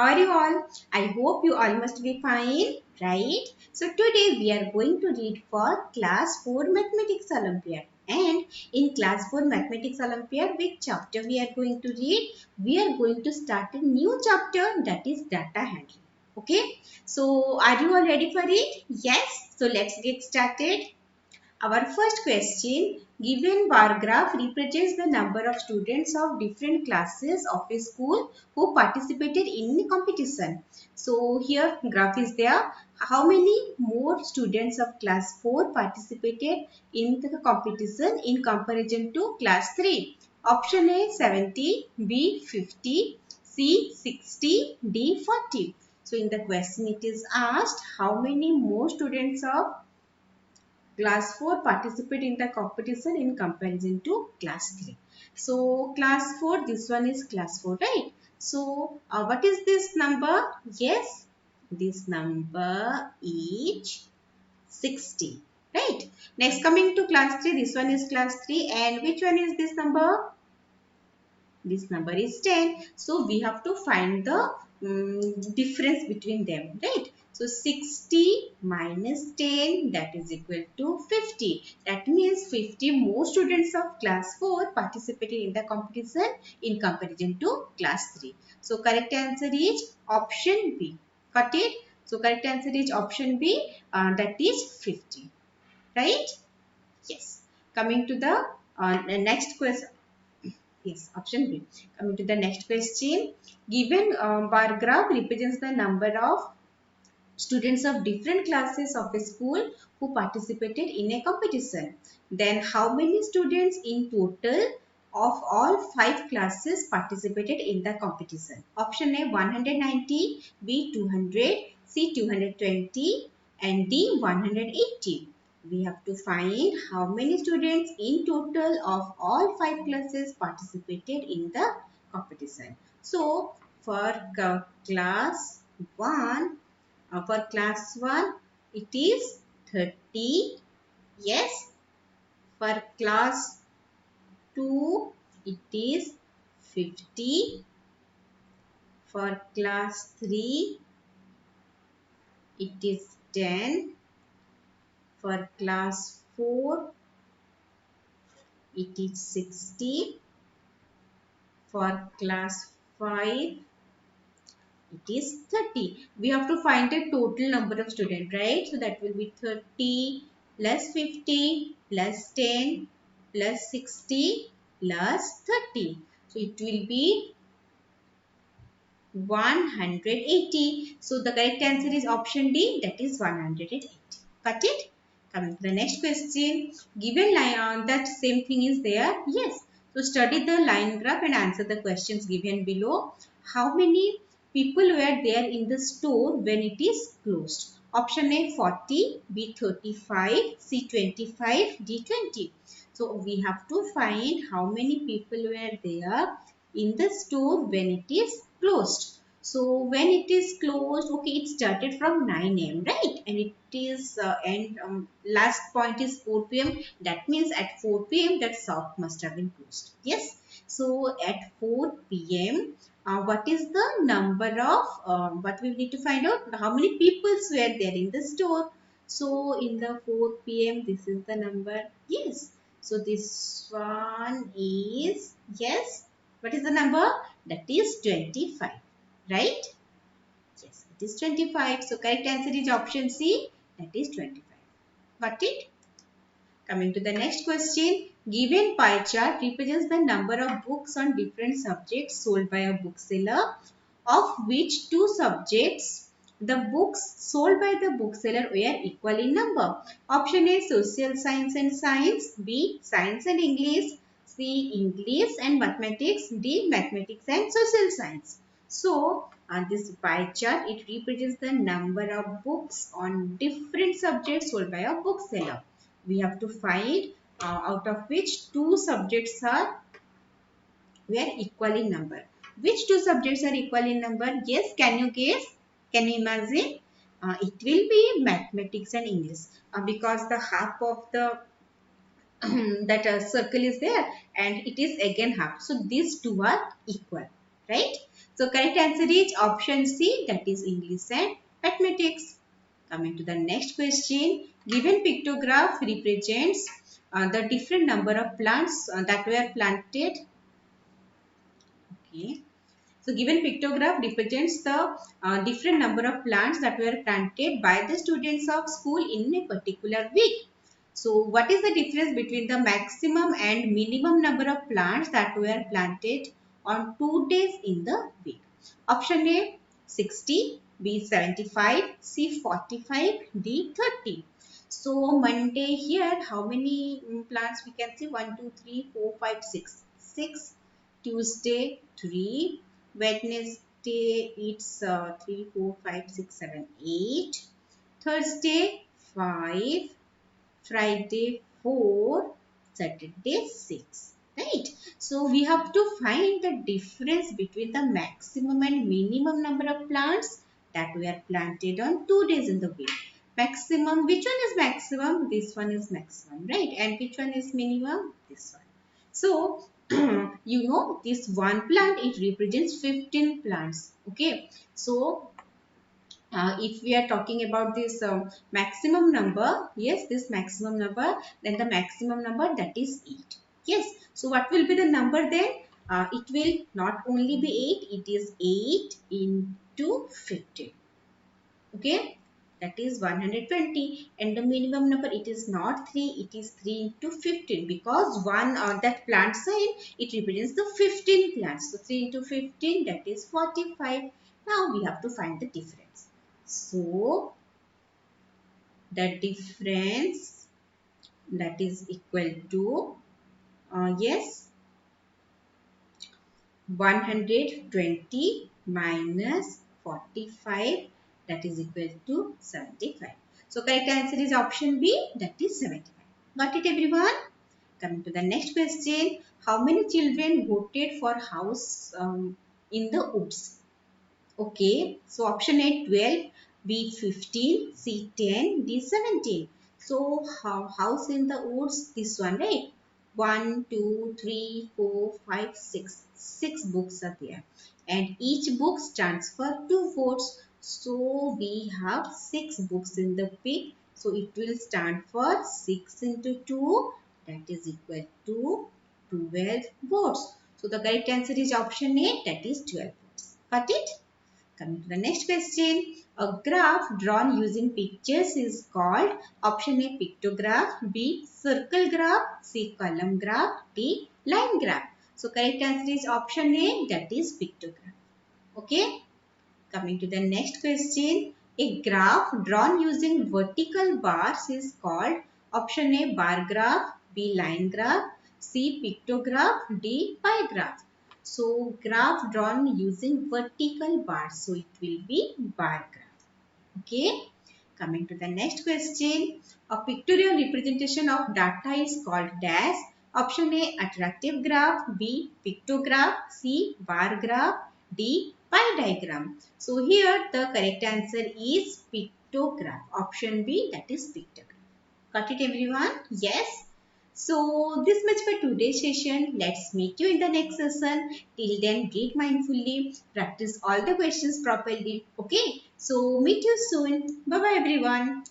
How are you all? I hope you all must be fine, right? So today we are going to read for Class 4 Mathematics Olympiad. And in Class 4 Mathematics Olympiad, which chapter we are going to read? We are going to start a new chapter, that is data handling. Okay? So are you all ready for it? Yes. So let's get started. Our first question, given bar graph represents the number of students of different classes of a school who participated in a competition. So here graph is there. How many more students of class 4 participated in the competition in comparison to class 3? Option A 70, B 50, C 60, D 40. So in the question it is asked how many more students of class 4 participate in the competition in comparison to class 3. So class 4, this one is class 4, right? So what is this number? Yes, this number is 60, right? Next, coming to class 3, this one is class 3, and which one is this number? This number is 10. So we have to find the difference between them, right? So 60 minus 10, that is equal to 50. That means 50 more students of class 4 participated in the competition in comparison to class 3. So correct answer is option B. Got it? So correct answer is option B, that is 50. Right? Yes. Coming to the next question. Yes, option B. Coming to the next question. Given bar graph represents the number of students of different classes of a school who participated in a competition. Then how many students in total of all 5 classes participated in the competition? Option A 190, B 200, C 220 and D 180. We have to find how many students in total of all 5 classes participated in the competition. So for class 1, for class 1 it is 30. Yes. For class 2 it is 50. For class 3 it is 10. For class 4 it is 60. For class 5 it is 30. We have to find a total number of students, right? So that will be 30 plus 50 plus 10 plus 60 plus 30. So it will be 180. So the correct answer is option D, that is 180. Got it? Coming to the next question. Given line, that same thing is there. Yes. So study the line graph and answer the questions given below. How many people were there in the store when it is closed? Option A 40, B 35, C 25, D 20. So we have to find how many people were there in the store when it is closed. So when it is closed, okay, it started from 9 a.m. right, and it is last point is 4 p.m. That means at 4 p.m. that shop must have been closed. Yes. So at 4 p.m. What is the number of what we need to find out? How many people were there in the store? So in the 4 p.m. this is the number. Yes. So this one is, yes. What is the number? That is 25. Right? Yes, it is 25. So correct answer is option C. That is 25. Got it? Coming to the next question. Given pie chart represents the number of books on different subjects sold by a bookseller, of which two subjects the books sold by the bookseller were equal in number. Option A social science and science, B science and English, C English and mathematics, D mathematics and social science. So on this pie chart it represents the number of books on different subjects sold by a bookseller. We have to find out of which two subjects are equal in number. Which two subjects are equal in number? Yes, can you guess? Can you imagine? It will be mathematics and English because the half of the that circle is there and it is again half. So these two are equal, right? So correct answer is option C, that is English and mathematics. Coming to the next question, given pictograph represents the different number of plants that were planted. Okay. So given pictograph represents the different number of plants that were planted by the students of school in a particular week. So what is the difference between the maximum and minimum number of plants that were planted on 2 days in the week? Option A 60, B 75, C 45, D 30. So Monday here, how many plants we can see? 1, 2, 3, 4, 5, 6. 6. Tuesday 3. Wednesday it's 3, 4, 5, 6, 7, 8. Thursday 5. Friday 4. Saturday 6. Right. So we have to find the difference between the maximum and minimum number of plants that were planted on 2 days in the week. Maximum, which one is maximum? This one is maximum, right? And which one is minimum? This one. So you know, this one plant, it represents 15 plants. Okay. So if we are talking about this maximum number, yes, this maximum number, then the maximum number, that is 8. Yes. So what will be the number then? It will not only be 8, it is 8 into 15. Okay. That is 120, and the minimum number, it is not 3, it is 3 into 15, because one that plant sign, it represents the 15 plants. So 3 into 15, that is 45. Now we have to find the difference. So the difference, that is equal to yes, 120 minus 45, that is equal to 75. So correct answer is option B, that is 75. Got it everyone? Coming to the next question, how many children voted for house in the woods? Okay, so option A 12, B 15, C 10, D 17. So house in the woods, this one, right? 1, 2, 3, 4, 5, 6. 6 books are there. And each book stands for 2 votes. So we have 6 books in the pick. So it will stand for 6 into 2. That is equal to 12 votes. So the correct answer is option A, that is 12 votes. Got it? Coming to the next question, a graph drawn using pictures is called option A pictograph, B circle graph, C column graph, D line graph. So correct answer is option A, that is pictograph. Okay. Coming to the next question, a graph drawn using vertical bars is called option A bar graph, B line graph, C pictograph, D pie graph. So graph drawn using vertical bars, so it will be bar graph. Okay. Coming to the next question, a pictorial representation of data is called dash. Option A attractive graph, B pictograph, C bar graph, D pie diagram. So here the correct answer is pictograph. Option B, that is pictograph. Got it everyone? Yes. So this much for today's session. Let's meet you in the next session. Till then, read mindfully, practice all the questions properly. Okay. So meet you soon. Bye bye everyone.